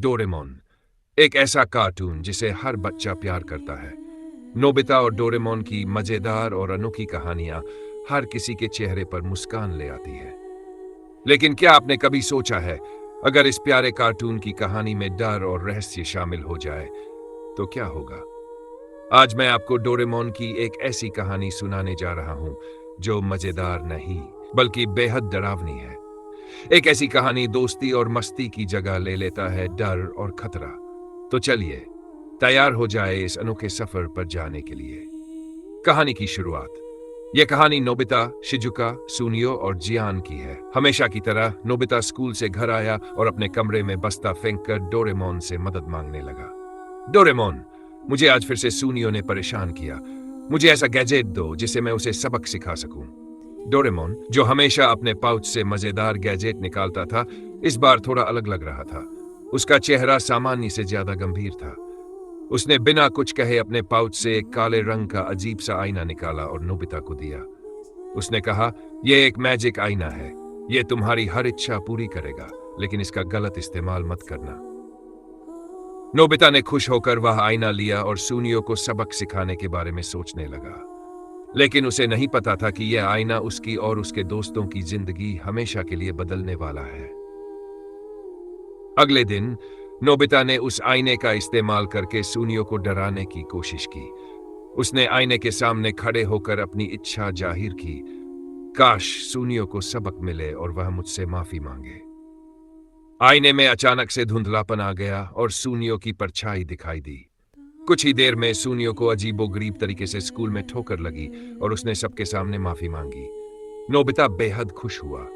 Doraemon, एक ऐसा cartoon जिसे हर बच्चा प्यार करता है। नोबिता और डोरेमोन की मजेदार और अनोखी कहानियां हर किसी के चेहरे पर मुस्कान ले आती है। लेकिन क्या आपने कभी सोचा है, अगर इस प्यारे कार्टून की कहानी में डर और रहस्य शामिल हो जाए तो क्या होगा? आज मैं आपको डोरेमोन की एक ऐसी कहानी सुनाने जा रहा हूं जो मजेदार नहीं बल्कि बेहद डरावनी है। एक ऐसी कहानी दोस्ती और मस्ती की जगह ले लेता है डर और खतरा। तो चलिए तैयार हो जाए इस अनोखे सफर पर जाने के लिए। कहानी की शुरुआत। यह कहानी नोबिता, शिजुका, सुनियो और जियान की है। हमेशा की तरह नोबिता स्कूल से घर आया और अपने कमरे में बस्ता फेंककर डोरेमोन से मदद मांगने लगा। डोरेमोन, मुझे आज फिर से सुनियो ने परेशान किया। मुझे ऐसा गैजेट दो जिससे मैं उसे सबक सिखा सकूं। डोरेमोन, जो हमेशा अपने पाउच से मजेदार गैजेट निकालता था, इस बार थोड़ा अलग लग रहा था। उसका चेहरा सामान्य से ज्यादा गंभीर था। उसने बिना कुछ कहे अपने पाउच से एक काले रंग का अजीब सा आईना निकाला और नोबिता को दिया। उसने कहा, यह एक मैजिक आईना है। यह तुम्हारी हर इच्छा पूरी करेगा, लेकिन इसका गलत इस्तेमाल मत करना। नोबिता ने खुश होकर वह आईना लिया और सुनियो को सबक सिखाने के बारे में सोचने लगा। लेकिन उसे नहीं पता था कि यह आईना उसकी और उसके दोस्तों की जिंदगी हमेशा के लिए बदलने वाला है। अगले दिन नोबिता ने उस आईने का इस्तेमाल करके सुनियो को डराने की कोशिश की। उसने आईने के सामने खड़े होकर अपनी इच्छा जाहिर की, काश सुनियो को सबक मिले और वह मुझसे माफी मांगे। आईने में अचानक से धुंधलापन आ गया और सुनियो की परछाई दिखाई दी। कुछ ही देर में सुनियो को अजीबोगरीब तरीके से स्कूल में ठोकर लगी और उसने सबके सामने माफी मांगी। नोबिता बेहद खुश हुआ।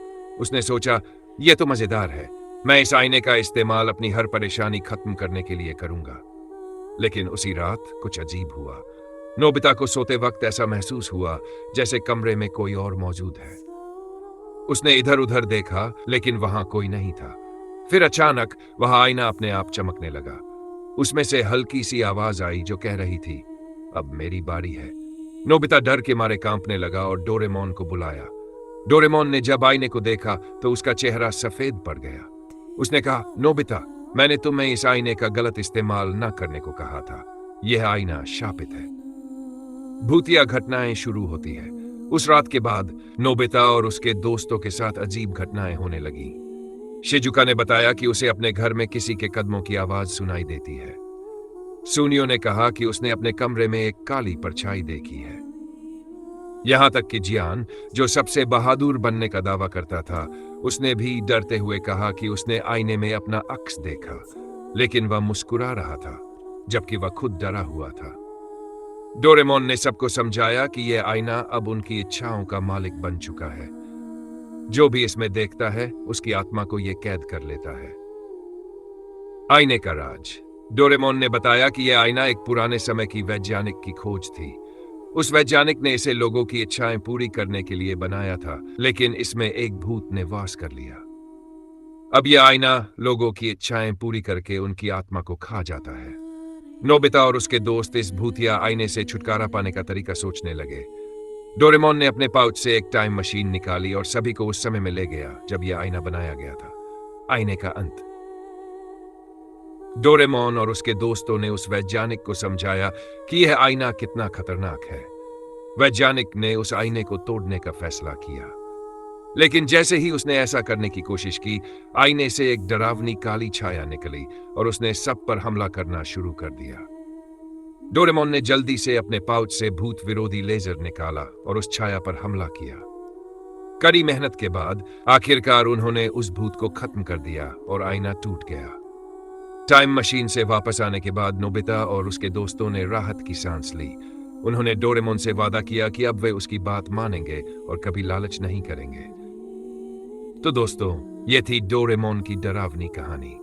उसने सोचा, यह तो मजेदार है। मैं इस आईने का इस्तेमाल अपनी हर परेशानी खत्म करने के लिए करूंगा। लेकिन उसी रात कुछ अजीब हुआ। नोबिता को सोते वक्त ऐसा महसूस हुआ जैसे कमरे में कोई और मौजूद है। उसने इधर उधर देखा, लेकिन वहां कोई नहीं था। फिर अचानक वह आईना अपने आप चमकने लगा। उसमें से हल्की सी आवाज आई जो कह रही थी, अब मेरी बारी है। नोबिता डर के मारे कांपने लगा और डोरेमोन को बुलाया। डोरेमोन ने जब आईने को देखा तो उसका चेहरा सफेद पड़ गया। उसने कहा, नोबिता, मैंने तुम्हें इस आईने का गलत इस्तेमाल न करने को कहा था। यह आईना शापित है। भूतिया घटनाएं शुरू होती है। उस रात के बाद नोबिता और उसके दोस्तों के साथ अजीब घटनाएं होने लगी। शिजुका ने बताया कि उसे अपने घर में किसी के कदमों की आवाज सुनाई देती है। सुनियो ने कहा कि उसने अपने कमरे में एक काली परछाई देखी है। यहां तक कि जियान, जो सबसे बहादुर बनने का दावा करता था, उसने भी डरते हुए कहा कि उसने आईने में अपना अक्स देखा, लेकिन वह मुस्कुरा रहा था, जबकि वह खुद डरा हुआ था। डोरेमोन ने सबको समझाया कि यह आईना अब उनकी इच्छाओं का मालिक बन चुका है। जो भी इसमें देखता है, उसकी आत्मा को यह कैद कर लेता है। आईने का राज। डोरेमोन ने बताया कि यह आईना एक पुराने समय की वैज्ञानिक की खोज थी। उस वैज्ञानिक ने इसे लोगों की इच्छाएं पूरी करने के लिए बनाया था, लेकिन इसमें एक भूत ने वास कर लिया। अब यह आईना लोगों की इच्छाएं पूरी करके उनकी आत्मा को खा जाता है। नोबिता और उसके दोस्त इस भूतिया आईने से छुटकारा पाने का तरीका सोचने लगे। डोरेमोन ने अपने पाउच से एक टाइम मशीन निकाली और सभी को उस समय में ले गया जब यह आईना बनाया गया था। आईने का अंत। डोरेमोन और उसके दोस्तों ने उस वैज्ञानिक को समझाया कि यह आईना कितना खतरनाक है। वैज्ञानिक ने उस आईने को तोड़ने का फैसला किया, लेकिन जैसे ही उसने ऐसा करने की कोशिश की, आईने से एक डरावनी काली छाया निकली और उसने सब पर हमला करना शुरू कर दिया। डोरेमोन ने जल्दी से अपने पाउच से भूत विरोधी लेजर निकाला और उस छाया पर हमला किया। कड़ी मेहनत के बाद आखिरकार उन्होंने उस भूत को खत्म कर दिया और आईना टूट गया। टाइम मशीन से वापस आने के बाद नोबिता और उसके दोस्तों ने राहत की सांस ली। उन्होंने डोरेमोन से वादा किया कि अब वे उसकी बात मानेंगे और कभी लालच नहीं करेंगे। तो दोस्तों, ये थी डोरेमोन की डरावनी कहानी।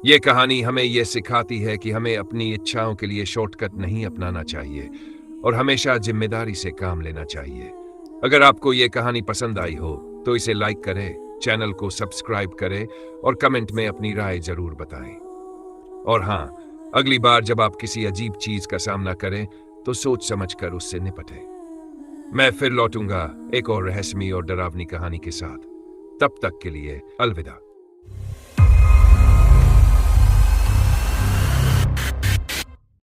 ये कहानी हमें यह सिखाती है कि हमें अपनी इच्छाओं के लिए शॉर्टकट नहीं अपनाना चाहिए और हमेशा जिम्मेदारी से काम लेना चाहिए। अगर आपको ये कहानी पसंद आई हो तो इसे लाइक करें, चैनल को सब्सक्राइब करें और कमेंट में अपनी राय जरूर बताएं। और हाँ, अगली बार जब आप किसी अजीब चीज का सामना करें तो सोच समझकर उससे निपटें। मैं फिर लौटूंगा एक और रहस्यमयी और डरावनी कहानी के साथ। तब तक के लिए अलविदा।